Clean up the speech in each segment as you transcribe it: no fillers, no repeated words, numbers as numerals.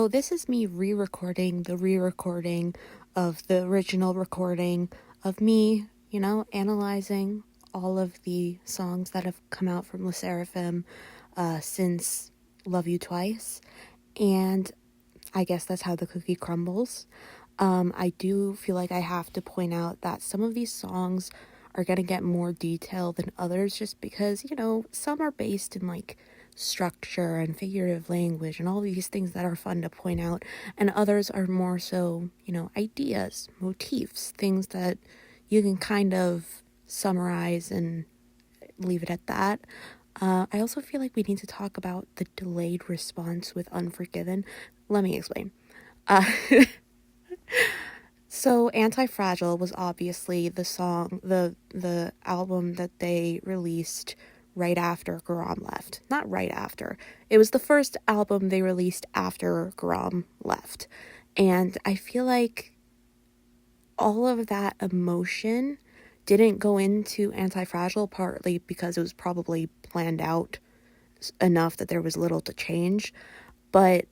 this is me re-recording the re-recording of the original recording of me, analyzing all of the songs that have come out from Sserafim since Love You Twice. And I guess that's how the cookie crumbles. I do feel like I have to point out that some of these songs are going to get more detail than others just because, some are based in like structure and figurative language and all these things that are fun to point out, and others are more so, ideas, motifs, things that you can kind of summarize and leave it at that. I also feel like we need to talk about the delayed response with Unforgiven. Let me explain. So Anti-Fragile was obviously the song, the album that they released right after Garam left. Not right after. It was the first album they released after Garam left. And I feel like all of that emotion didn't go into Anti-Fragile, partly because it was probably planned out enough that there was little to change. But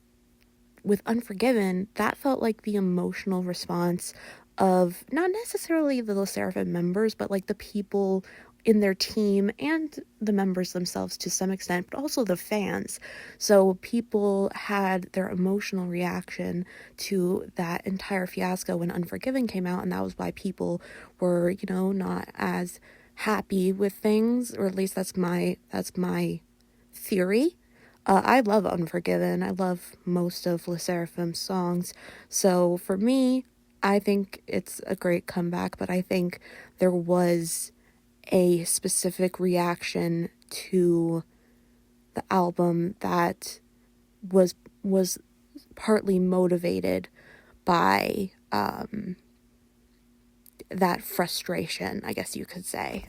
with Unforgiven, that felt like the emotional response of not necessarily the Sserafim members, but like the people in their team and the members themselves to some extent, but also the fans. So people had their emotional reaction to that entire fiasco when Unforgiven came out, and that was why people were, not as happy with things, or at least that's my theory. I love Unforgiven. I love most of Sserafim's songs. So for me, I think it's a great comeback, but I think there was a specific reaction to the album that was partly motivated by that frustration, I guess you could say.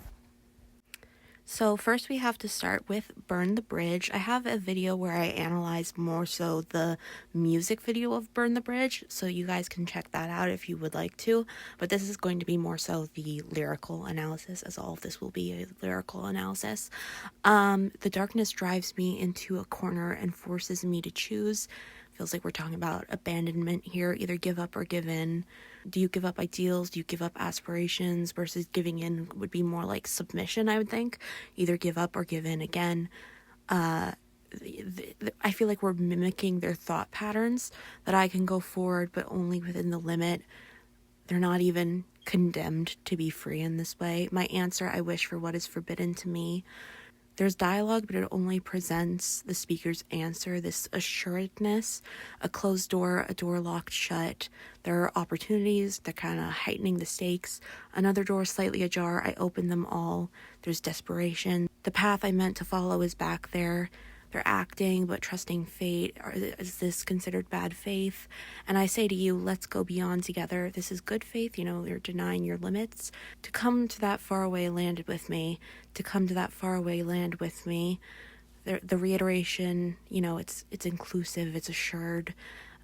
So first we have to start with Burn the Bridge. I have a video where I analyze more so the music video of Burn the Bridge, so you guys can check that out if you would like to. But this is going to be more so the lyrical analysis, as all of this will be a lyrical analysis. The darkness drives me into a corner and forces me to choose. Feels like we're talking about abandonment here, either give up or give in. Do you give up ideals? Do you give up aspirations? Versus giving in would be more like submission, I would think. Either give up or give in again. I feel like we're mimicking their thought patterns, that I can go forward, but only within the limit. They're not even condemned to be free in this way. My answer, I wish for what is forbidden to me. There's dialogue, but it only presents the speaker's answer, this assuredness, a closed door, a door locked shut. There are opportunities, they're kind of heightening the stakes. Another door slightly ajar, I open them all. There's desperation. The path I meant to follow is back there. They're acting, but trusting fate. Is this considered bad faith? And I say to you, let's go beyond together. This is good faith, you're denying your limits. To come to that faraway land with me, to come to that faraway land with me. The reiteration, it's inclusive, it's assured.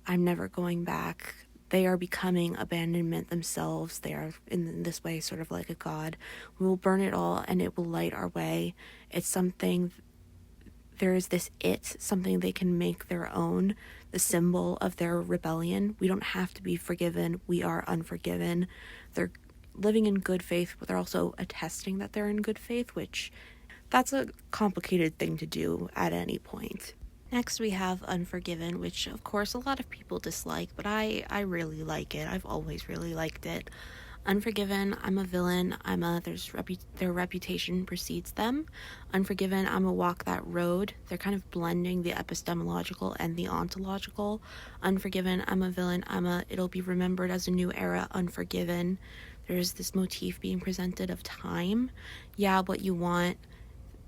I'm never going back. They are becoming abandonment themselves. They are, in this way, sort of like a god. We will burn it all, and it will light our way. It's something... There is this something they can make their own, the symbol of their rebellion. We don't have to be forgiven. We are unforgiven. They're living in good faith, but they're also attesting that they're in good faith, which that's a complicated thing to do at any point. Next, we have Unforgiven, which, of course, a lot of people dislike, but I really like it. I've always really liked it. Unforgiven, I'm a villain. Their reputation precedes them. Unforgiven, I'm a walk that road. They're kind of blending the epistemological and the ontological. Unforgiven, I'm a villain. It'll be remembered as a new era. Unforgiven. There's this motif being presented of time. Yeah, what you want.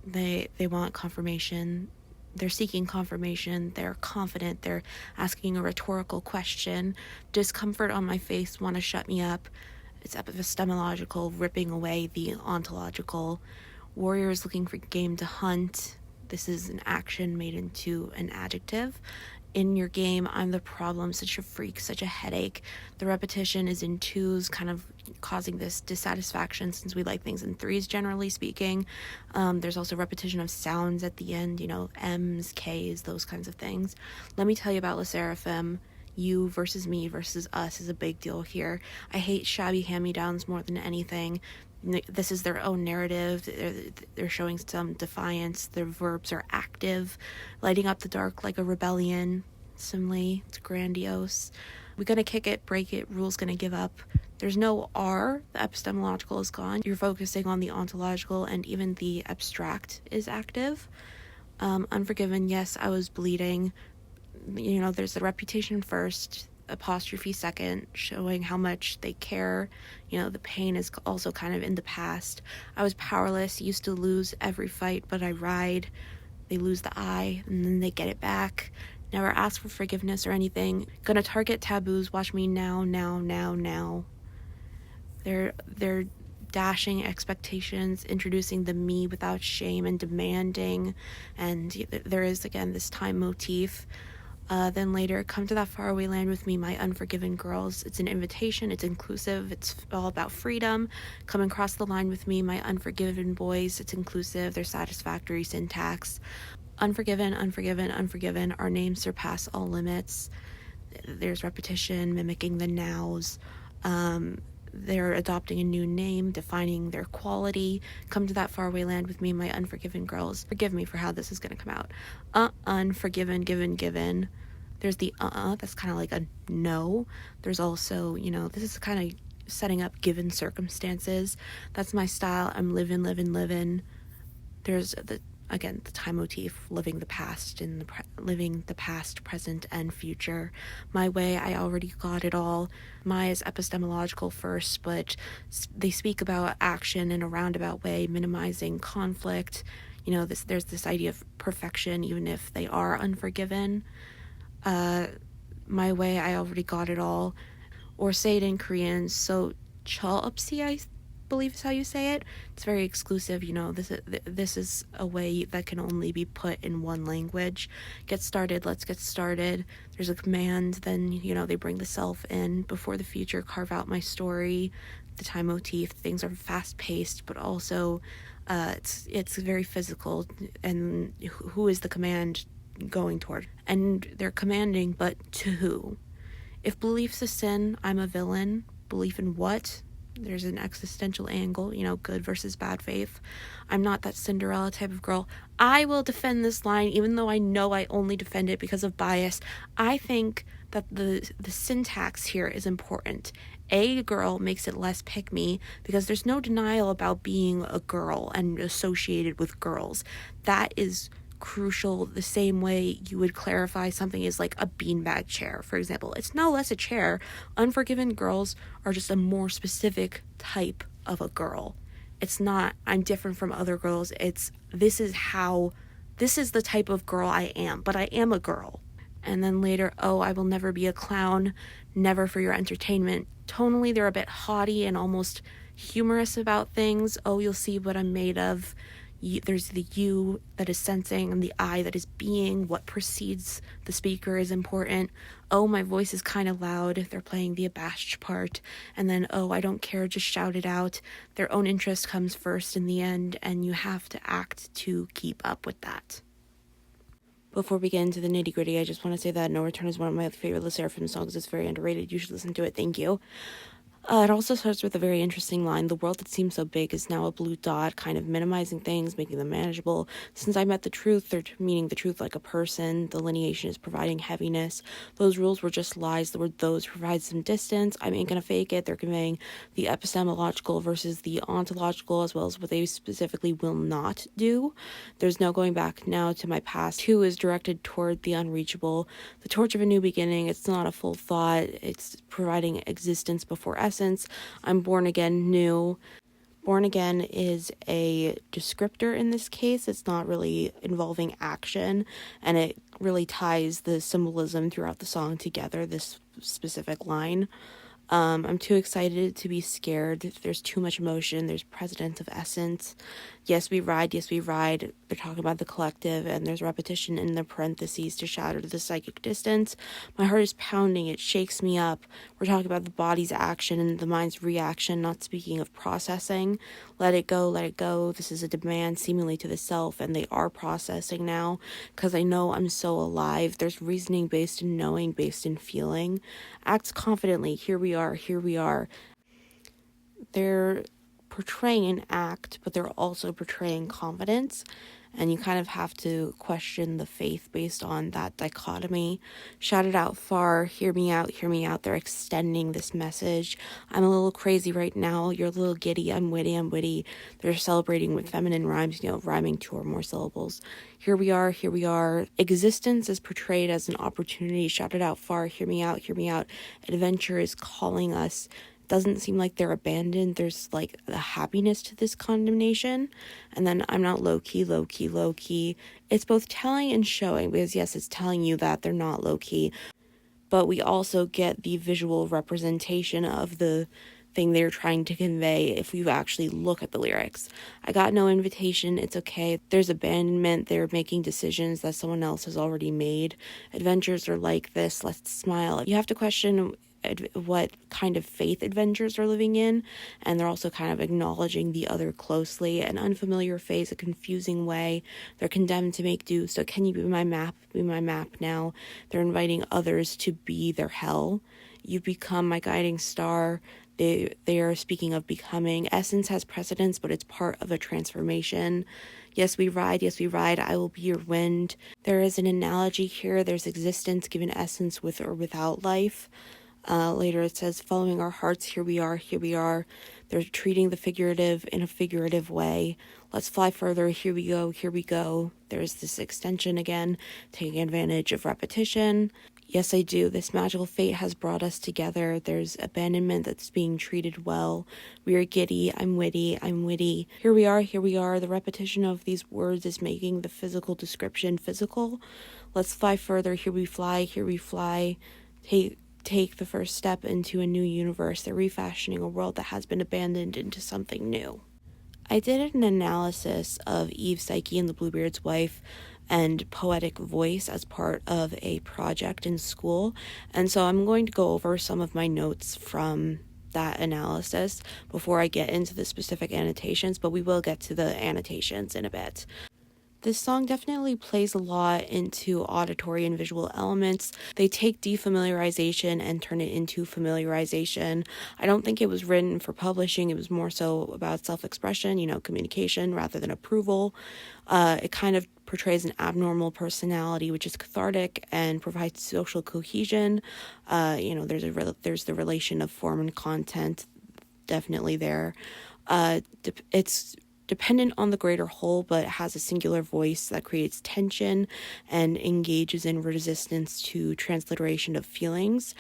They want confirmation. They're seeking confirmation. They're confident. They're asking a rhetorical question. Discomfort on my face, want to shut me up. It's epistemological, ripping away the ontological. Warriors looking for game to hunt. This is an action made into an adjective. in your game, I'm the problem, such a freak, such a headache. The repetition is in twos, kind of causing this dissatisfaction since we like things in threes, generally speaking. There's also repetition of sounds at the end, M's, K's, those kinds of things. Let me tell you about Le Sserafim. You versus me versus us is a big deal here. I hate shabby hand-me-downs more than anything. This is their own narrative. They're showing some defiance. Their verbs are active, lighting up the dark like a rebellion. Simile, it's grandiose. We're gonna kick it, break it, rule's gonna give up. There's no R, the epistemological is gone. You're focusing on the ontological, and even the abstract is active. Unforgiven, yes, I was bleeding. There's the reputation first, apostrophe second, showing how much they care. The pain is also kind of in the past. I was powerless, used to lose every fight, but I ride. They lose the I, and then they get it back. Never ask for forgiveness or anything. Gonna target taboos, watch me now. They're dashing expectations, introducing the me without shame and demanding, and there is, again, this time motif. Then later, come to that faraway land with me, my unforgiven girls. It's an invitation, it's inclusive, it's all about freedom. Come and cross the line with me, my unforgiven boys. It's inclusive, there's satisfactory syntax. Unforgiven, our names surpass all limits. There's repetition, mimicking the nows. They're adopting a new name, defining their quality. Come to that faraway land with me, my unforgiven girls. Forgive me for how this is going to come out. Unforgiven, given. There's the that's kind of like a no. There's also, this is kind of setting up given circumstances. That's my style. I'm living. There's the time motif, living the past, living the past, present, and future. My way, I already got it all. My is epistemological first, but they speak about action in a roundabout way, minimizing conflict. There's this idea of perfection, even if they are unforgiven. My way, I already got it all. Or say it in Korean, so chaopsi, I believe is how you say it. It's very exclusive. This is a way that can only be put in one language. Get started, let's get started. There's a command, then they bring the self in. Before the future, carve out my story. The time motif, things are fast paced, but also it's very physical. And who is the command going toward? And they're commanding, but to who? If belief's a sin, I'm a villain. Belief in what? There's an existential angle, good versus bad faith. I'm not that Cinderella type of girl. I will defend this line, even though I know I only defend it because of bias. I think that the syntax here is important. A girl makes it less pick me, because there's no denial about being a girl and associated with girls. That is crucial, the same way you would clarify something is like a beanbag chair, for example. It's no less a chair. Unforgiven girls are just a more specific type of a girl. It's not, I'm different from other girls. This is the type of girl I am, but I am a girl. And then later, I will never be a clown, never for your entertainment. Tonally, they're a bit haughty and almost humorous about things. You'll see what I'm made of. There's the you that is sensing and the I that is being. What precedes the speaker is important. My voice is kind of loud if they're playing the abashed part. And then, I don't care, just shout it out. Their own interest comes first in the end, and you have to act to keep up with that. Before we get into the nitty-gritty, I just want to say that No Return is one of my favorite Le Sserafim songs. It's very underrated. You should listen to it. Thank you. It also starts with a very interesting line. The world that seems so big is now a blue dot, kind of minimizing things, making them manageable. Since I met the truth, they're meaning the truth like a person. Delineation is providing heaviness. Those rules were just lies. The word those provides some distance. I ain't gonna fake it. They're conveying the epistemological versus the ontological, as well as what they specifically will not do. There's no going back now to my past. Two is directed toward the unreachable. The torch of a new beginning. It's not a full thought. It's providing existence before essence. I'm born again, new. Born again is a descriptor in this case. It's not really involving action, and it really ties the symbolism throughout the song together, this specific line. I'm too excited to be scared. There's too much emotion. There's precedence of essence. Yes, we ride. Yes, we ride. They're talking about the collective, and there's repetition in the parentheses to shatter the psychic distance. My heart is pounding. It shakes me up. We're talking about the body's action and the mind's reaction, not speaking of processing. Let it go, let it go. This is a demand seemingly to the self, and they are processing now because I know I'm so alive. There's reasoning based in knowing, based in feeling. Acts confidently. Here we are, here we are. They're portraying an act, but they're also portraying confidence. And you kind of have to question the faith based on that dichotomy. Shout it out far, hear me out, hear me out. They're extending this message. I'm a little crazy right now. You're a little giddy. I'm witty, I'm witty. They're celebrating with feminine rhymes, rhyming 2 or more syllables. Here we are, here we are. Existence is portrayed as an opportunity. Shout it out far, hear me out, hear me out. Adventure is calling us. Doesn't seem like they're abandoned. There's like the happiness to this condemnation. And then I'm not low key, low key, low key. It's both telling and showing, because yes, it's telling you that they're not low key, but we also get the visual representation of the thing they're trying to convey if you actually look at the lyrics. I got no invitation, it's okay. There's abandonment, they're making decisions that someone else has already made. Adventures are like this, let's smile. You have to question what kind of faith adventures are living in, and they're also kind of acknowledging the other closely. An unfamiliar face, a confusing way. They're condemned to make do, so can you be my map? Be my map now. They're inviting others to be their hell. You become my guiding star. They are speaking of becoming. Essence has precedence, but it's part of a transformation. Yes, we ride. Yes, we ride. I will be your wind. There is an analogy here. There's existence given essence with or without life. Later it says, following our hearts, here we are, here we are. They're treating the figurative in a figurative way. Let's fly further, here we go, here we go. There's this extension again, taking advantage of repetition. Yes, I do. This magical fate has brought us together. There's abandonment that's being treated well. We are giddy, I'm witty, I'm witty. Here we are, here we are. The repetition of these words is making the physical description physical. Let's fly further, here we fly, here we fly. Take the first step into a new universe. They're refashioning a world that has been abandoned into something new. I did an analysis of Eve, Psyche, and the Bluebeard's wife and poetic voice as part of a project in school. And so I'm going to go over some of my notes from that analysis before I get into the specific annotations, but we will get to the annotations in a bit. This song definitely plays a lot into auditory and visual elements. They take defamiliarization and turn it into familiarization. I don't think it was written for publishing. It was more so about self-expression, communication rather than approval. It kind of portrays an abnormal personality, which is cathartic and provides social cohesion. There's the relation of form and content definitely there. It's dependent on the greater whole, but has a singular voice that creates tension and engages in resistance to transliteration of feelings.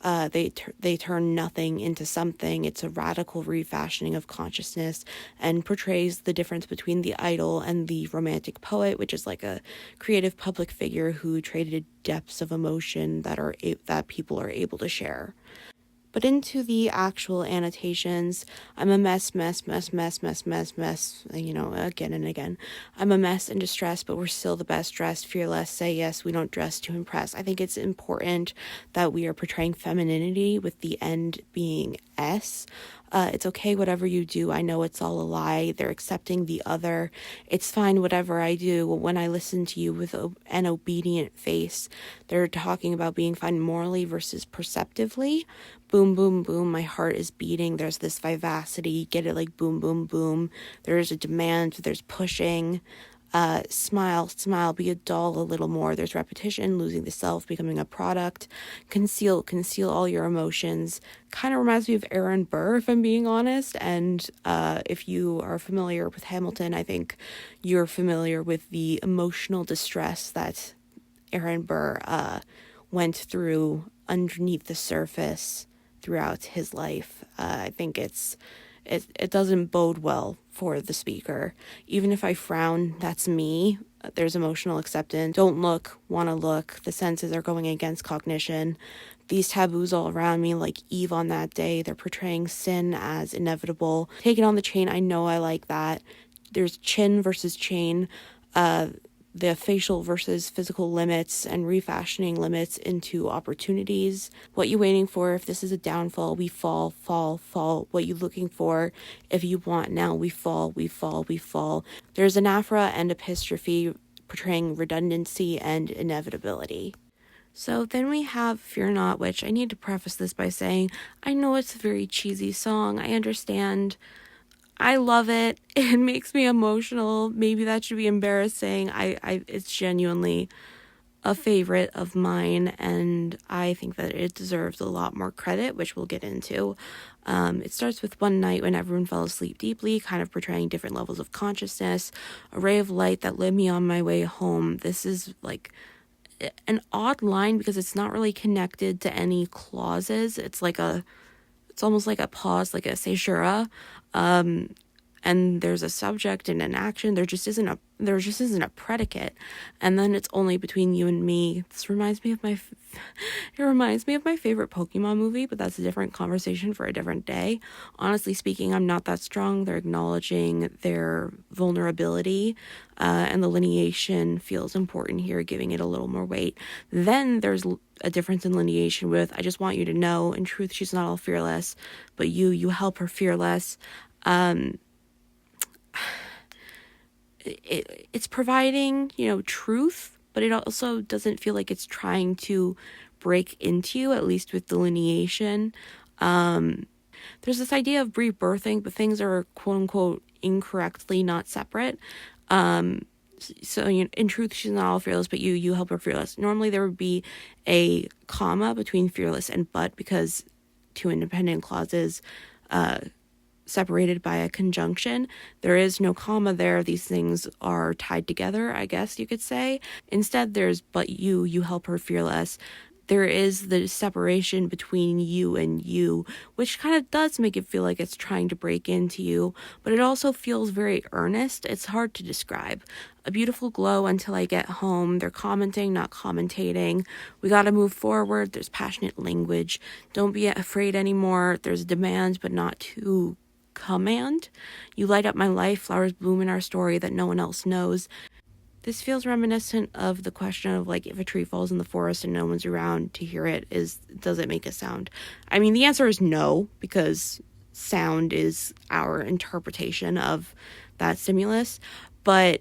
They turn nothing into something. It's a radical refashioning of consciousness and portrays the difference between the idol and the romantic poet, which is like a creative public figure who traded depths of emotion that people are able to share. But into the actual annotations, I'm a mess, again and again. I'm a mess in distress, but we're still the best dressed, fearless, say yes, we don't dress to impress. I think it's important that we are portraying femininity with the end being S. It's okay, whatever you do. I know it's all a lie. They're accepting the other. It's fine, whatever I do. When I listen to you with an obedient face, they're talking about being fine morally versus perceptively. Boom, boom, boom. My heart is beating. There's this vivacity. Get it like boom, boom, boom. There's a demand. There's pushing. Smile, be a doll a little more. There's repetition, losing the self, becoming a product. Conceal all your emotions. Kind of reminds me of Aaron Burr, if I'm being honest. And if you are familiar with Hamilton, I think you're familiar with the emotional distress that Aaron Burr went through underneath the surface throughout his life. I think it doesn't bode well for the speaker. Even if I frown, that's me. There's emotional acceptance. Don't look, want to look. The senses are going against cognition. these taboos all around me, like Eve on that day. They're portraying sin as inevitable. Take it on the chain. I know I like that. There's chin versus chain. The facial versus physical limits and refashioning limits into opportunities. What you waiting for? If this is a downfall, we fall, fall, fall. What you looking for? If you want now, we fall, we fall, we fall. There's an aphra and epistrophe portraying redundancy and inevitability. So then we have Fear Not, which I need to preface this by saying, I know it's a very cheesy song. I understand. I love it. It makes me emotional. Maybe that should be embarrassing. It's genuinely a favorite of mine, and I think that it deserves a lot more credit, which we'll get into. It starts with one night when everyone fell asleep deeply, kind of portraying different levels of consciousness, a ray of light that led me on my way home. This is like an odd line because it's not really connected to any clauses. It's almost like a pause, like a caesura. And there's a subject and an action. There just isn't a predicate. And then it's only between you and me. This reminds me of my favorite Pokemon movie, but that's a different conversation for a different day. Honestly speaking, I'm not that strong. They're acknowledging their vulnerability, and the lineation feels important here, giving it a little more weight. Then there's a difference in lineation with, I just want you to know, in truth, she's not all fearless, but you help her fearless. It's providing, truth, but it also doesn't feel like it's trying to break into you, at least with delineation. There's this idea of rebirthing, but things are quote unquote incorrectly not separate. So in truth, she's not all fearless, but you help her fearless. Normally there would be a comma between fearless and but, because two independent clauses, separated by a conjunction. There is no comma there. These things are tied together, I guess you could say. Instead, there's but you help her fearless. There is the separation between you and you, which kind of does make it feel like it's trying to break into you, but it also feels very earnest. It's hard to describe. A beautiful glow until I get home. They're commenting, not commentating. We got to move forward. There's passionate language. Don't be afraid anymore. There's demand, but not too command. You light up my life, flowers bloom in our story that no one else knows. This feels reminiscent of the question of, like, if a tree falls in the forest and no one's around to hear it, does it make a sound? I mean, the answer is no, because sound is our interpretation of that stimulus, but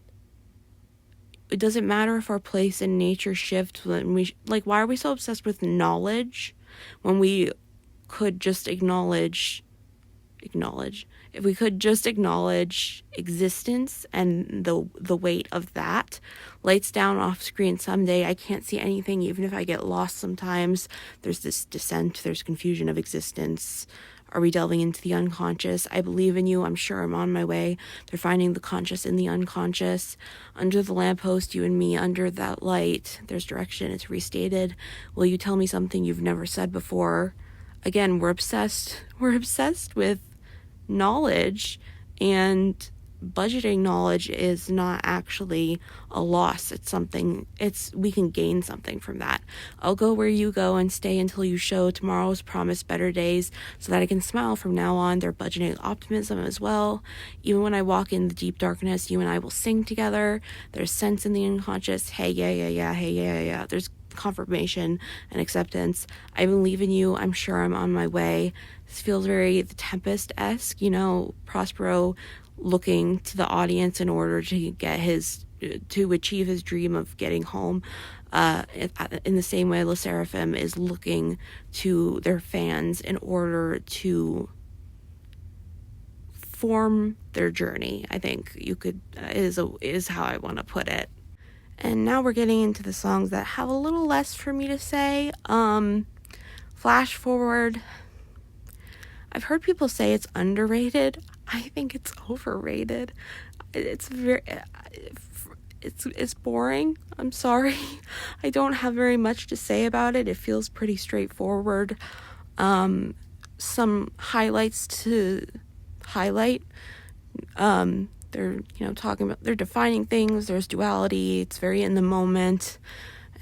it doesn't matter if our place in nature shifts when why are we so obsessed with knowledge when we could just acknowledge, if we could just acknowledge existence and the weight of that. Lights down off screen someday. I can't see anything, even if I get lost sometimes. There's this descent, there's confusion of existence. Are we delving into the unconscious? I believe in you. I'm sure I'm on my way. They're finding the conscious in the unconscious. Under the lamppost, you and me, under that light. There's direction. It's restated. Will you tell me something you've never said before? Again, we're obsessed with knowledge, and budgeting knowledge is not actually a loss. We can gain something from that. I'll go where you go and stay until you show tomorrow's promise better days so that I can smile from now on. They're budgeting optimism as well. Even when I walk in the deep darkness, you and I will sing together. There's sense in the unconscious. Hey, yeah, hey, yeah. There's confirmation and acceptance. I believe in you. I'm sure I'm on my way. This feels very The Tempest-esque, Prospero looking to the audience in order to achieve his dream of getting home. In the same way, Le Sserafim is looking to their fans in order to form their journey. I think is how I want to put it. And now we're getting into the songs that have a little less for me to say. Flash forward. I've heard people say it's underrated. I think it's overrated. It's boring. I'm sorry. I don't have very much to say about it. It feels pretty straightforward. Some highlights to highlight. They're, they're defining things. There's duality. It's very in the moment.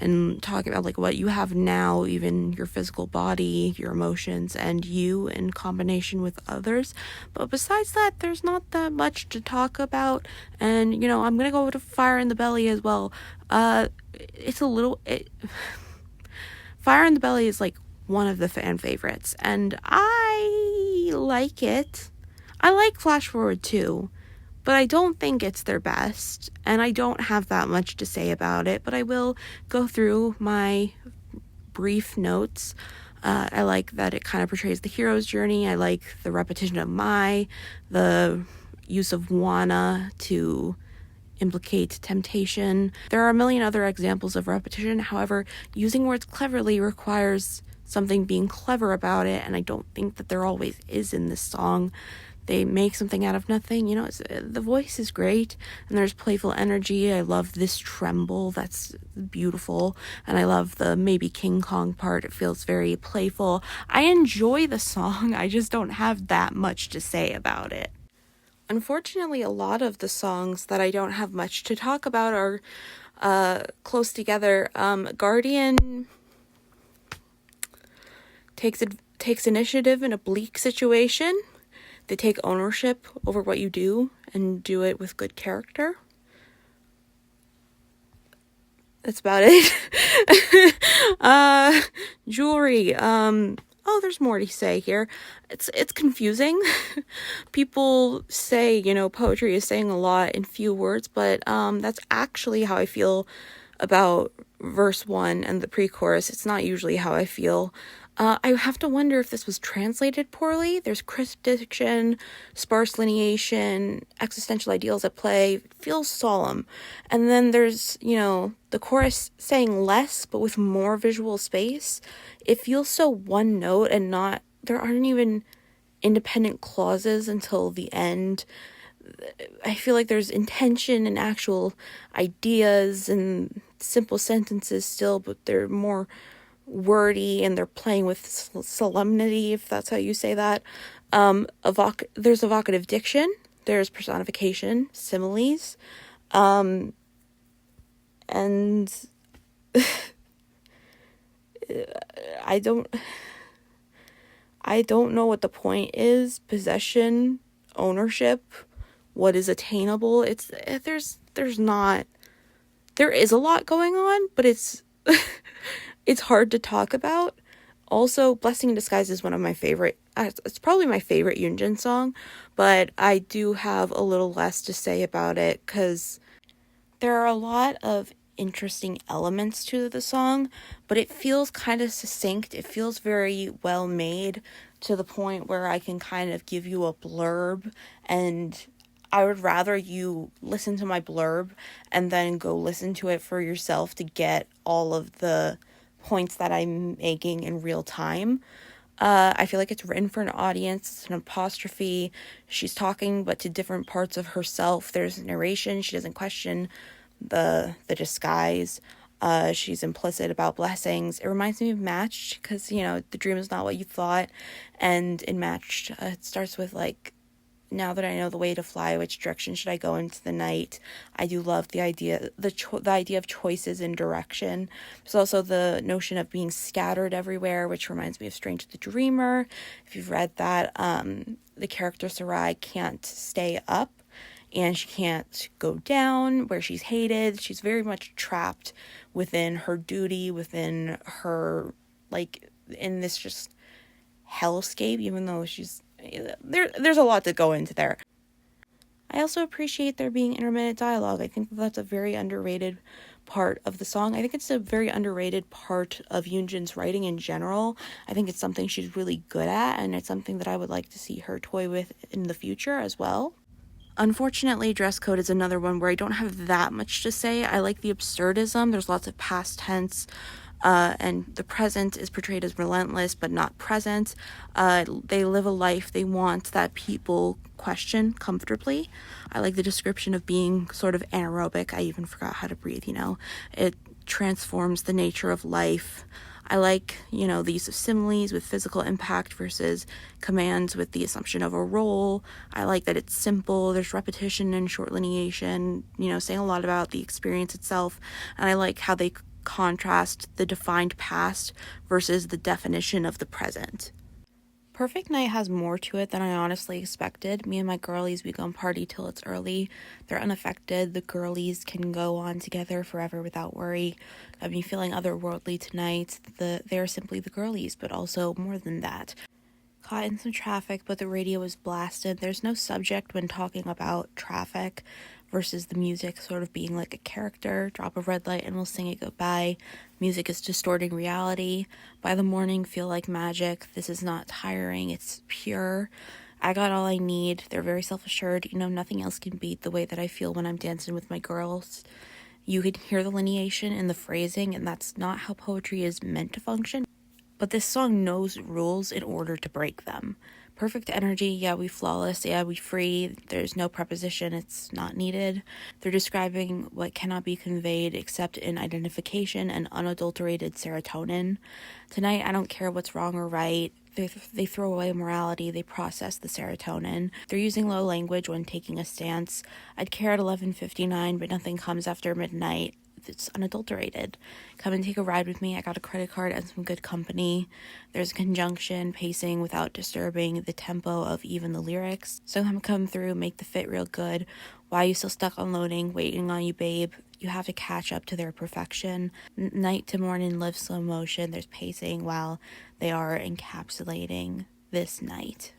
and talking about like what you have now, even your physical body, your emotions, and you in combination with others. But besides that, there's not that much to talk about. And you know, I'm gonna go to Fire in the Belly as well. Fire in the Belly is like one of the fan favorites, and I like it. I like Flash Forward too, but I don't think it's their best, and I don't have that much to say about it, but I will go through my brief notes. I like that it kind of portrays the hero's journey. I like the repetition of the use of wanna to implicate temptation. There are a million other examples of repetition. However, using words cleverly requires something being clever about it, and I don't think that there always is in this song. They make something out of nothing. You know, the voice is great, and there's playful energy. I love this tremble. That's beautiful. And I love the maybe King Kong part. It feels very playful. I enjoy the song. I just don't have that much to say about it. Unfortunately, a lot of the songs that I don't have much to talk about are close together. Guardian takes initiative in a bleak situation. They take ownership over what you do and do it with good character. That's about it. Jewelry. There's more to say here. It's confusing. People say, you know, poetry is saying a lot in few words, but that's actually how I feel about verse 1 and the pre-chorus. It's not usually how I feel. I have to wonder if this was translated poorly. There's crisp diction, sparse lineation, existential ideals at play. It feels solemn. And then there's, you know, the chorus saying less, but with more visual space. It feels so one note and there aren't even independent clauses until the end. I feel like there's intention and actual ideas and simple sentences still, but they're more wordy and they're playing with solemnity, if that's how you say that. There's evocative diction, there's personification, similes, and I don't know what the point is. Possession, ownership, what is attainable. There is a lot going on, but it's it's hard to talk about. Also, Blessing in Disguise is one of my favorite. It's probably my favorite Yunjin song, but I do have a little less to say about it because there are a lot of interesting elements to the song, but it feels kind of succinct. It feels very well made to the point where I can kind of give you a blurb, and I would rather you listen to my blurb and then go listen to it for yourself to get all of the points that I'm making in real time. I feel like it's written for an audience. It's an apostrophe. She's talking, but to different parts of herself. There's narration. She doesn't question the disguise. She's implicit about blessings. It reminds me of Matched because, you know, the dream is not what you thought. And in Matched, it starts with like, now that I know the way to fly, which direction should I go into the night? I do love the idea of choices in direction. There's also the notion of being scattered everywhere, which reminds me of Strange the Dreamer. If you've read that, the character Sarai can't stay up and she can't go down where she's hated. She's very much trapped within her duty, within her, like, in this just hellscape, even though there's a lot to go into there. I also appreciate there being intermittent dialogue. I think that's a very underrated part of the song. I think it's a very underrated part of Yunjin's writing in general. I think it's something she's really good at, and it's something that I would like to see her toy with in the future as well. Unfortunately, Dress Code is another one where I don't have that much to say. I like the absurdism. There's lots of past tense. And the present is portrayed as relentless but not present. They live a life they want that people question comfortably. I like the description of being sort of anaerobic. I even forgot how to breathe, you know. It transforms the nature of life. I like, you know, the use of similes with physical impact versus commands with the assumption of a role. I like that it's simple. There's repetition and short lineation, you know, saying a lot about the experience itself. And I like how they contrast the defined past versus the definition of the present. Perfect Night has more to it than I honestly expected. Me and my girlies, we go and party till it's early. They're unaffected. The girlies can go on together forever without worry. Got me feeling otherworldly tonight. They're simply the girlies, but also more than that. Caught in some traffic, but the radio was blasted. There's no subject when talking about traffic versus the music sort of being like a character. Drop a red light and we'll sing it goodbye. Music is distorting reality. By the morning, feel like magic. This is not tiring. It's pure. I got all I need. They're very self-assured. You know, nothing else can beat the way that I feel when I'm dancing with my girls. You can hear the lineation in the phrasing, and that's not how poetry is meant to function. But this song knows rules in order to break them. Perfect energy, yeah, we flawless, yeah, we free. There's no preposition, it's not needed. They're describing what cannot be conveyed except in identification and unadulterated serotonin. Tonight, I don't care what's wrong or right. They throw away morality, they process the serotonin. They're using low language when taking a stance. I'd care at 11:59, but nothing comes after midnight. It's unadulterated. Come and take a ride with me. I got a credit card and some good company. There's conjunction, pacing without disturbing the tempo of even the lyrics. So come through, make the fit real good. Why are you still stuck on loading, waiting on you, babe? You have to catch up to their perfection. Night to morning, live slow motion. There's pacing while they are encapsulating this night.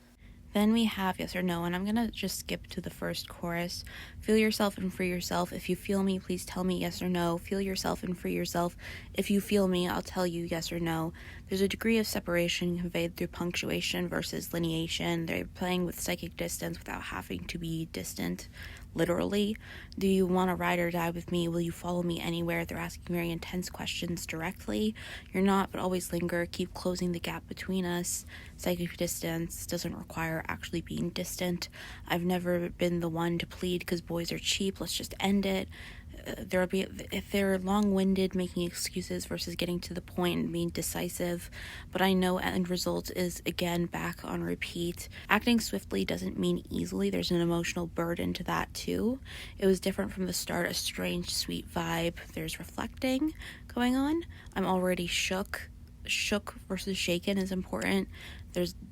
Then we have yes or no, and I'm going to just skip to the first chorus. Feel yourself and free yourself. If you feel me, please tell me yes or no. Feel yourself and free yourself. If you feel me, I'll tell you yes or no. There's a degree of separation conveyed through punctuation versus lineation. They're playing with psychic distance without having to be distant, literally. Do you want to ride or die with me? Will you follow me anywhere? They're asking very intense questions directly. You're not, but always linger. Keep closing the gap between us. Psychic distance doesn't require actually being distant. I've never been the one to plead because boys are cheap. Let's just end it. If they're long-winded, making excuses versus getting to the point and being decisive, but I know end result is again back on repeat. Acting swiftly doesn't mean easily. There's an emotional burden to that too. It was different from the start, a strange sweet vibe. There's reflecting going on. I'm already shook versus shaken is important.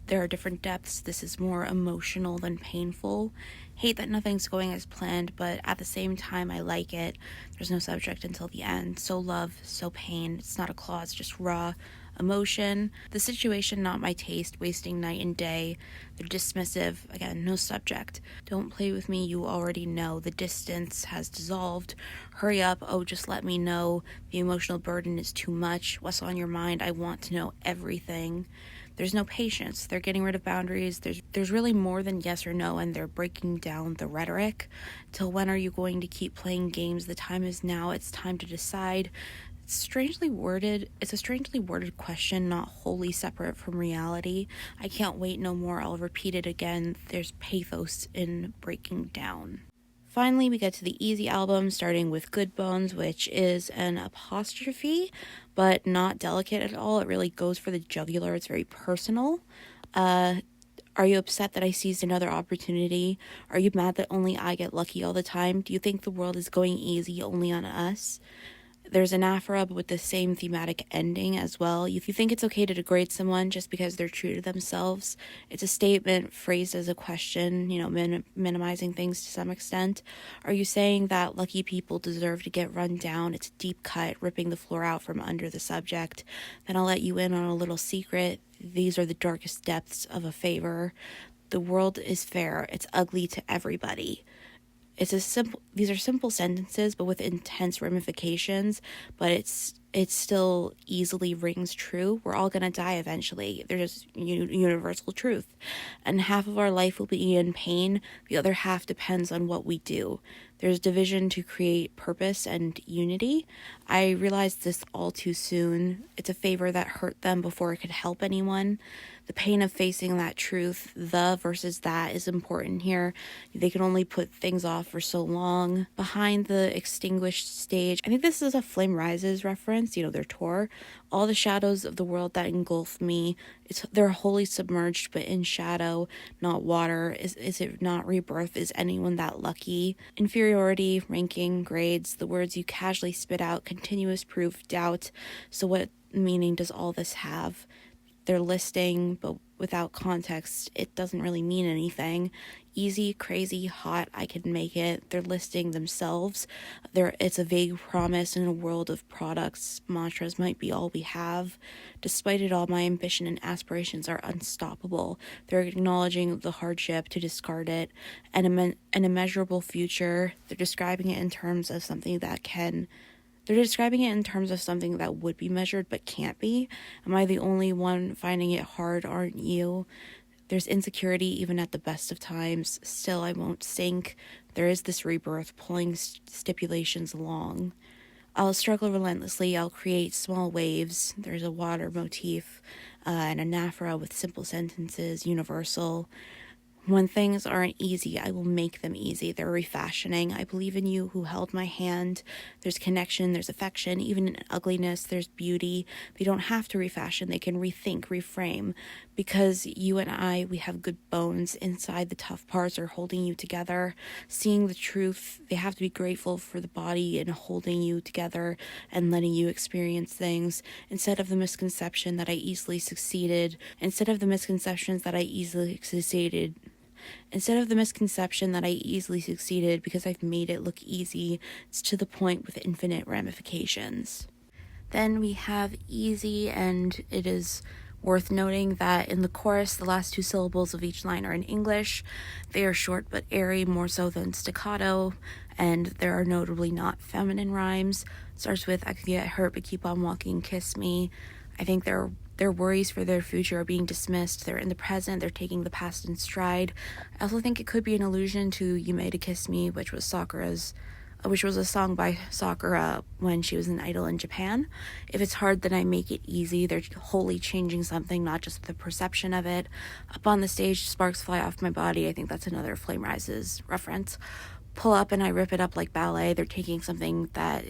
There are different depths. This is more emotional than painful. Hate that nothing's going as planned, but at the same time I like it. There's no subject until the end. So love, so pain. It's not a clause, just raw emotion. The situation not my taste, wasting night and day. They're dismissive, again, no subject. Don't play with me, you already know. The distance has dissolved. Hurry up, oh just let me know. The emotional burden is too much. What's on your mind? I want to know everything. There's no patience. They're getting rid of boundaries. There's really more than yes or no, and they're breaking down the rhetoric. Till when are you going to keep playing games? The time is now. It's time to decide. It's a strangely worded question, not wholly separate from reality. I can't wait no more. I'll repeat it again. There's pathos in breaking down. Finally, we get to the easy album, starting with Good Bones, which is an apostrophe, but not delicate at all. It really goes for the jugular. It's very personal. Are you upset that I seized another opportunity? Are you mad that only I get lucky all the time? Do you think the world is going easy only on us? There's an aphora, but with the same thematic ending as well. If you think it's okay to degrade someone just because they're true to themselves, it's a statement phrased as a question, minimizing things to some extent. Are you saying that lucky people deserve to get run down? It's a deep cut, ripping the floor out from under the subject. Then I'll let you in on a little secret. These are the darkest depths of a favor. The world is fair. It's ugly to everybody. These are simple sentences, but with intense ramifications, but it still easily rings true. We're all gonna die eventually. There's universal truth. And half of our life will be in pain. The other half depends on what we do. There's division to create purpose and unity. I realized this all too soon. It's a favor that hurt them before it could help anyone. The pain of facing that truth, the versus that, is important here. They can only put things off for so long. Behind the extinguished stage, I think this is a Flame Rises reference, their tour. All the shadows of the world that engulf me, they're wholly submerged, but in shadow, not water. Is it not rebirth? Is anyone that lucky? Inferiority, ranking, grades, the words you casually spit out, continuous proof, doubt. So what meaning does all this have? They're listing, but without context, it doesn't really mean anything. Easy, crazy, hot, I can make it. They're listing themselves. It's a vague promise in a world of products. Mantras might be all we have. Despite it all, my ambition and aspirations are unstoppable. They're acknowledging the hardship to discard it, and an immeasurable future. They're describing it in terms of something that can... They're describing it in terms of something that would be measured but can't be. Am I the only one finding it hard? Aren't you? There's insecurity even at the best of times. Still, I won't sink. There is this rebirth pulling stipulations along. I'll struggle relentlessly. I'll create small waves. There's a water motif and a naphra with simple sentences, universal. When things aren't easy, I will make them easy. They're refashioning. I believe in you who held my hand. There's connection, there's affection. Even in ugliness, there's beauty. They don't have to refashion. They can rethink, reframe. Because you and I, we have good bones. Inside, the tough parts are holding you together. Seeing the truth, they have to be grateful for the body and holding you together and letting you experience things. Instead of the misconception that I easily succeeded. Instead of the misconception that I easily succeeded because I've made it look easy, it's to the point with infinite ramifications. Then we have easy, and it is worth noting that in the chorus, the last two syllables of each line are in English. They are short but airy, more so than staccato, and there are notably not feminine rhymes. It starts with, I could get hurt but keep on walking, kiss me. I think their worries for their future are being dismissed. They're in the present. They're taking the past in stride. I also think it could be an allusion to Yume to Kiss Me, which was a song by Sakura when she was an idol in Japan. If it's hard, then I make it easy. They're wholly changing something, not just the perception of it. Up on the stage, sparks fly off my body. I think that's another Flame Rises reference. Pull up and I rip it up like ballet. They're taking something that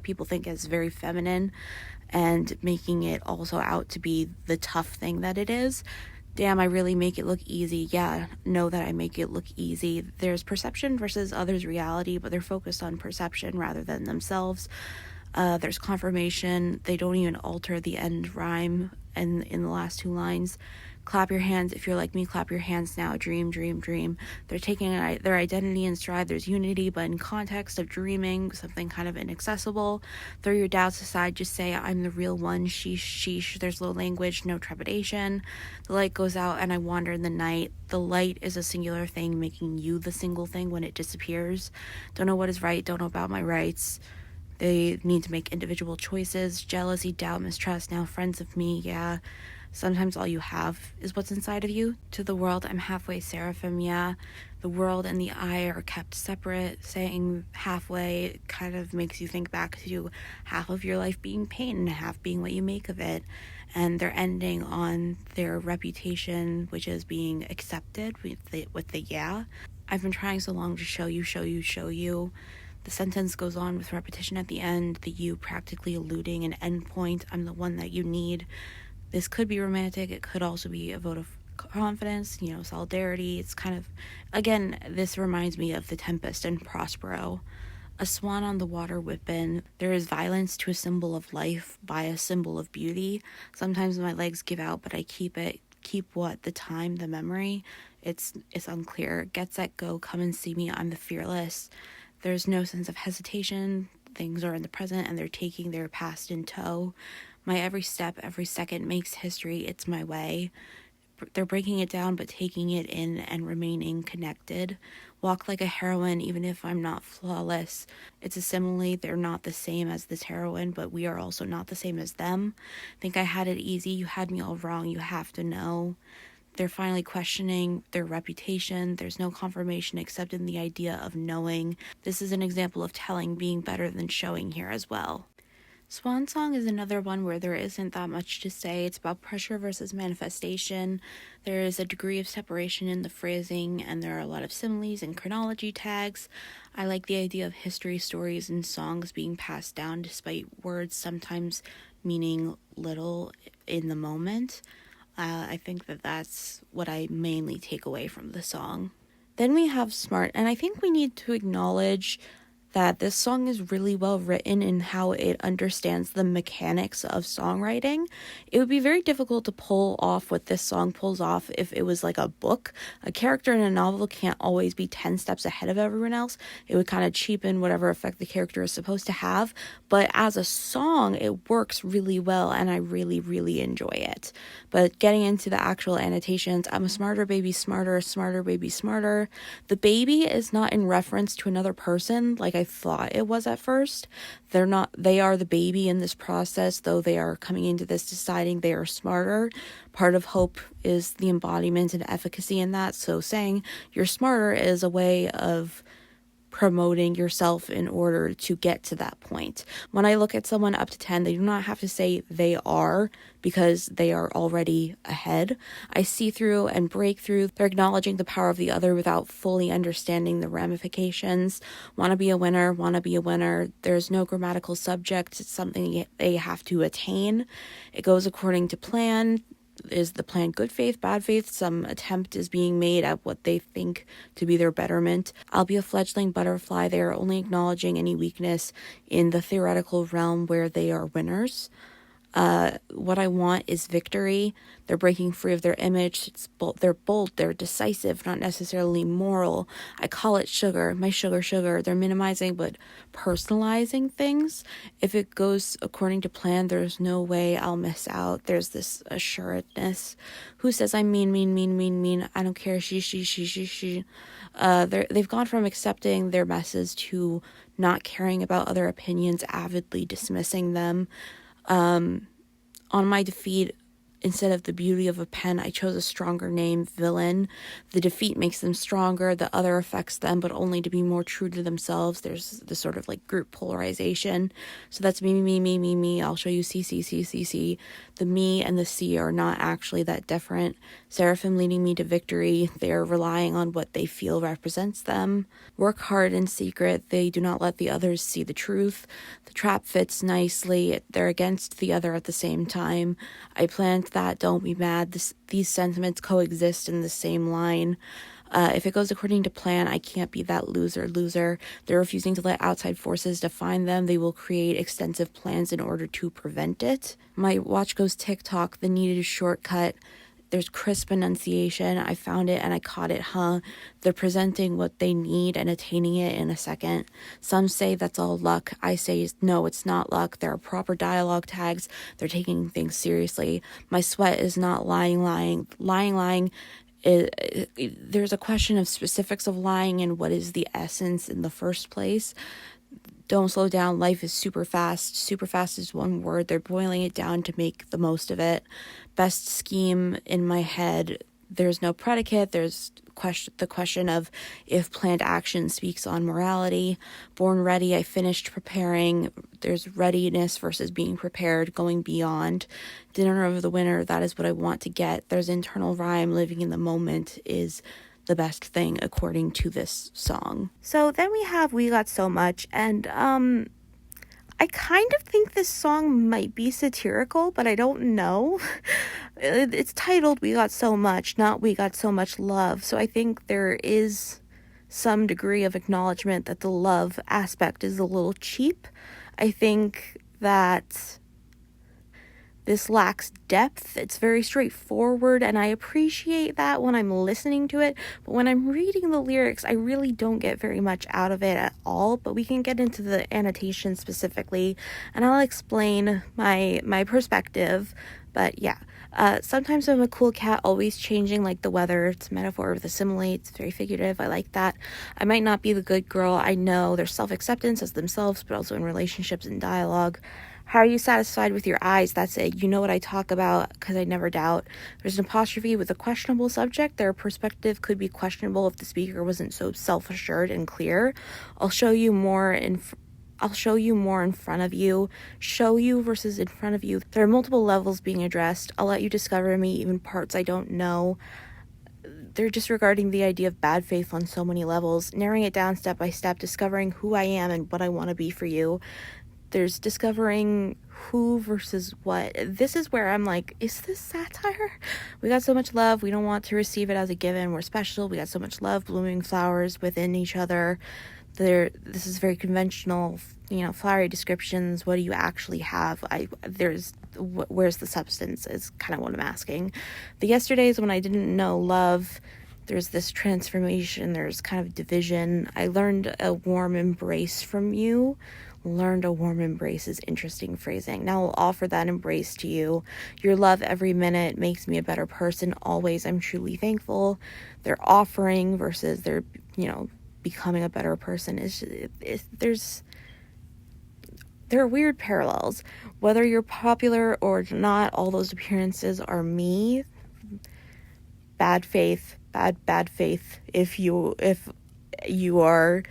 people think is very feminine and making it also out to be the tough thing that it is. Damn, I really make it look easy. Yeah, know that I make it look easy. There's perception versus others' reality, but they're focused on perception rather than themselves. There's confirmation. They don't even alter the end rhyme in the last two lines. Clap your hands. If you're like me, clap your hands now. Dream, dream, dream. They're taking their identity in stride. There's unity, but in context of dreaming, something kind of inaccessible. Throw your doubts aside. Just say, I'm the real one. Sheesh, sheesh. There's low language, no trepidation. The light goes out and I wander in the night. The light is a singular thing, making you the single thing when it disappears. Don't know what is right. Don't know about my rights. They need to make individual choices. Jealousy, doubt, mistrust. Now friends of me, yeah. Sometimes all you have is what's inside of you. To the world, I'm halfway seraphim, yeah. The world and the I are kept separate. Saying halfway kind of makes you think back to half of your life being pain and half being what you make of it. And they're ending on their reputation, which is being accepted with the yeah. I've been trying so long to show you. The sentence goes on with repetition at the end, the you practically eluding an endpoint. I'm the one that you need. This could be romantic. It could also be a vote of confidence, solidarity. It's kind of, again, this reminds me of The Tempest and Prospero. A swan on the water whipping. There is violence to a symbol of life by a symbol of beauty. Sometimes my legs give out, but I keep it. Keep what? The time, the memory? It's unclear. Get set, go. Come and see me. I'm the fearless. There's no sense of hesitation. Things are in the present and they're taking their past in tow. My every step, every second makes history. It's my way. They're breaking it down, but taking it in and remaining connected. Walk like a heroine, even if I'm not flawless. It's a simile. They're not the same as this heroine, but we are also not the same as them. Think I had it easy. You had me all wrong. You have to know. They're finally questioning their reputation. There's no confirmation except in the idea of knowing. This is an example of telling being better than showing here as well. Swan Song is another one where there isn't that much to say. It's about pressure versus manifestation. There is a degree of separation in the phrasing, and there are a lot of similes and chronology tags. I like the idea of history stories and songs being passed down despite words sometimes meaning little in the moment. I think that that's what I mainly take away from the song. Then we have Smart, and I think we need to acknowledge that this song is really well written in how it understands the mechanics of songwriting. It would be very difficult to pull off what this song pulls off if it was like a book. A character in a novel can't always be 10 steps ahead of everyone else. It would kind of cheapen whatever effect the character is supposed to have. But as a song, it works really well, and I really, really enjoy it. But getting into the actual annotations, I'm a smarter baby, smarter, smarter baby, smarter. The baby is not in reference to another person like I thought it was at first. They are the baby in this process, though they are coming into this deciding they are smarter. Part of hope is the embodiment and efficacy in that. So saying you're smarter is a way of promoting yourself in order to get to that point. When I look at someone up to 10, they do not have to say they are because they are already ahead. I see through and break through. They're acknowledging the power of the other without fully understanding the ramifications. Want to be a winner, want to be a winner. There's no grammatical subject. It's something they have to attain. It goes according to plan. Is the plan good faith, bad faith? Some attempt is being made at what they think to be their betterment. I'll be a fledgling butterfly. They are only acknowledging any weakness in the theoretical realm where they are winners. What I want is victory. They're breaking free of their image. They're bold, they're decisive, not necessarily moral. I call it sugar, my sugar, sugar. They're minimizing but personalizing things. If it goes according to plan, there's no way I'll miss out. There's this assuredness. Who says I'm mean, mean, mean, mean, mean? I don't care. She. They've gone from accepting their messes to not caring about other opinions, avidly dismissing them. On my defeat, instead of the beauty of a pen, I chose a stronger name, villain. The defeat makes them stronger, the other affects them, but only to be more true to themselves. There's this sort of like group polarization. So that's me. I'll show you C. The me and the C are not actually that different. Seraphim leading me to victory. They're relying on what they feel represents them. Work hard in secret. They do not let the others see the truth. The trap fits nicely. They're against the other at the same time. I planned that. Don't be mad. These sentiments coexist in the same line. If it goes according to plan, I can't be that loser. They're refusing to let outside forces define them. They will create extensive plans in order to prevent it. My watch goes tick-tock, the needed shortcut. There's crisp enunciation. I found it and I caught it, huh? They're presenting what they need and attaining it in a second. Some say that's all luck. I say, no, it's not luck. There are proper dialogue tags. They're taking things seriously. My sweat is not lying. There's a question of specifics of lying and what is the essence in the first place. Don't slow down. Life is super fast. Super fast is one word. They're boiling it down to make the most of it. Best scheme in my head. There's no predicate. There's the question of if planned action speaks on morality. Born ready. I finished preparing. There's readiness versus being prepared, going beyond. Dinner of the winner. That is what I want to get. There's internal rhyme. Living in the moment is the best thing according to this song. So then we have We Got So Much, and I kind of think this song might be satirical, but I don't know. It's titled We Got So Much, not We Got So Much Love. So I think there is some degree of acknowledgement that the love aspect is a little cheap. I think that this lacks depth. It's very straightforward, and I appreciate that when I'm listening to it. But when I'm reading the lyrics, I really don't get very much out of it at all. But we can get into the annotation specifically, and I'll explain my perspective. But yeah, sometimes I'm a cool cat, always changing like the weather. It's a metaphor with a simile. It's very figurative. I like that. I might not be the good girl. I know there's self-acceptance as themselves, but also in relationships and dialogue. How are you satisfied with your eyes? That's it. You know what I talk about, because I never doubt. There's an apostrophe with a questionable subject. Their perspective could be questionable if the speaker wasn't so self-assured and clear. I'll show you more I'll show you more in front of you. Show you versus in front of you. There are multiple levels being addressed. I'll let you discover me, even parts I don't know. They're disregarding the idea of bad faith on so many levels, narrowing it down step by step, discovering who I am and what I want to be for you. There's discovering who versus what. This is where I'm like, is this satire? We got so much love. We don't want to receive it as a given. We're special. We got so much love, blooming flowers within each other. This is very conventional, flowery descriptions. What do you actually have? Where's the substance is kind of what I'm asking. The yesterdays when I didn't know love, there's this transformation, there's kind of division. I learned a warm embrace from you. Learned a warm embrace is interesting phrasing. Now I'll offer that embrace to you. Your love every minute makes me a better person. Always, I'm truly thankful. They're offering versus they're, becoming a better person. There are weird parallels. Whether you're popular or not, all those appearances are me. Bad faith. If you are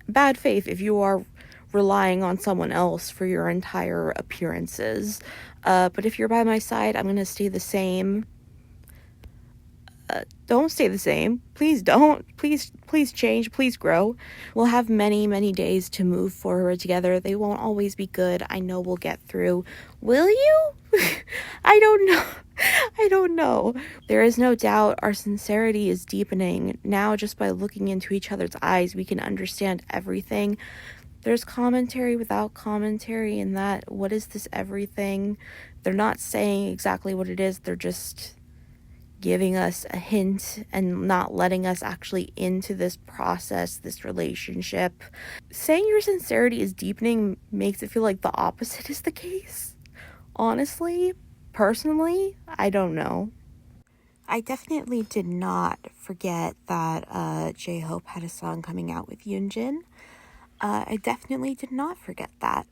bad faith if you are relying on someone else for your entire appearances. But if you're by my side, I'm gonna stay the same. Don't stay the same. Please don't. Please change. Please grow. We'll have many, many days to move forward together. They won't always be good. I know we'll get through. Will you? I don't know. There is no doubt our sincerity is deepening. Now, just by looking into each other's eyes, we can understand everything. There's commentary without commentary in that. What is this everything? They're not saying exactly what it is. They're just giving us a hint and not letting us actually into this process, this relationship. Saying your sincerity is deepening makes it feel like the opposite is the case. Honestly, personally, I don't know. I definitely did not forget that J-Hope had a song coming out with Yunjin. I definitely did not forget that.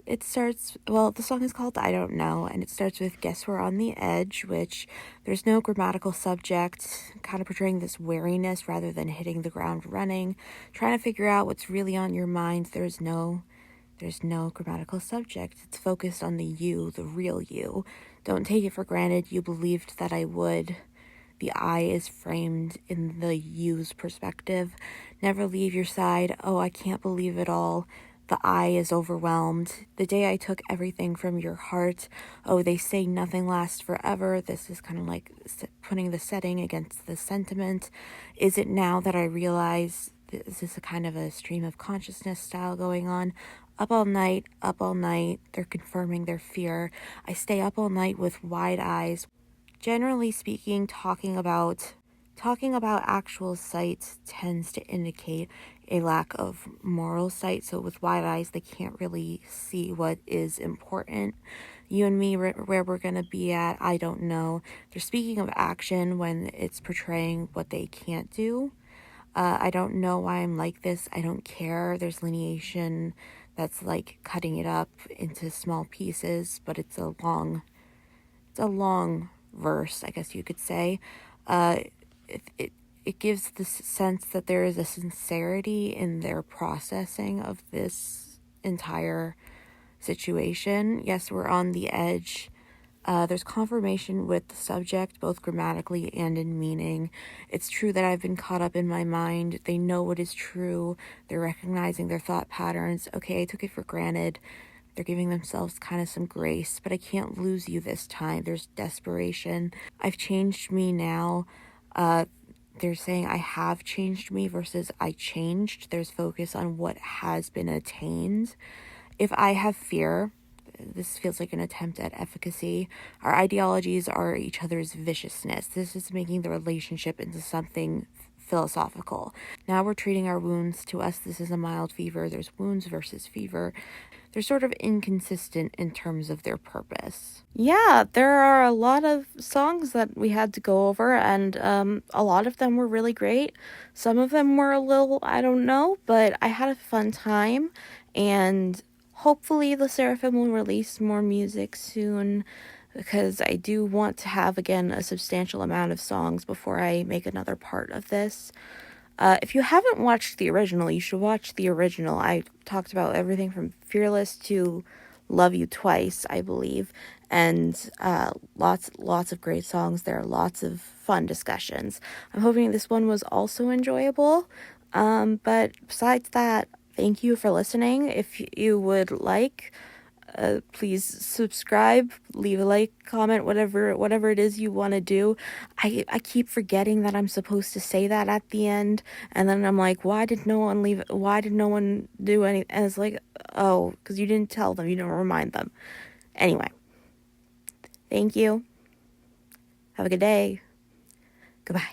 The song is called I Don't Know, and it starts with Guess We're on the Edge, which there's no grammatical subject, kind of portraying this wariness rather than hitting the ground running, trying to figure out what's really on your mind. There's no grammatical subject. It's focused on the you, the real you. Don't take it for granted. You believed that I would. The I is framed in the you's perspective. Never leave your side. Oh, I can't believe it all. The I is overwhelmed. The day I took everything from your heart. Oh, they say nothing lasts forever. This is kind of like putting the setting against the sentiment. Is it now that I realize this is a kind of a stream of consciousness style going on? Up all night. They're confirming their fear. I stay up all night with wide eyes. Generally speaking, talking about actual sight tends to indicate a lack of moral sight. So with wide eyes, they can't really see what is important. You and me, where we're going to be at, I don't know. They're speaking of action when it's portraying what they can't do. I don't know why I'm like this. I don't care. There's lineation that's like cutting it up into small pieces, but it's a long verse, I guess you could say. It gives the sense that there is a sincerity in their processing of this entire situation. Yes, we're on the edge. There's confirmation with the subject, both grammatically and in meaning. It's true that I've been caught up in my mind. They know what is true. They're recognizing their thought patterns. Okay, I took it for granted. They're giving themselves kind of some grace, but I can't lose you this time. There's desperation. I've changed me now. They're saying I have changed me versus I changed. There's focus on what has been attained. If I have fear, this feels like an attempt at efficacy. Our ideologies are each other's viciousness. This is making the relationship into something philosophical. Now we're treating our wounds. To us, this is a mild fever. There's wounds versus fever. They're sort of inconsistent in terms of their purpose. Yeah, there are a lot of songs that we had to go over, and a lot of them were really great. Some of them were a little, I don't know, but I had a fun time, and hopefully the Sserafim will release more music soon, because I do want to have, again, a substantial amount of songs before I make another part of this. If you haven't watched the original, you should watch the original. I talked about everything from Fearless to Love You Twice, I believe, and lots of great songs. There are lots of fun discussions. I'm hoping this one was also enjoyable. But besides that, thank you for listening. If you would like, please subscribe, leave a like, comment, whatever it is you want to do. I keep forgetting that I'm supposed to say that at the end, and then I'm like, why did no one do anything? And it's like, oh, because you didn't tell them, you didn't remind them. Anyway, thank you, have a good day, goodbye.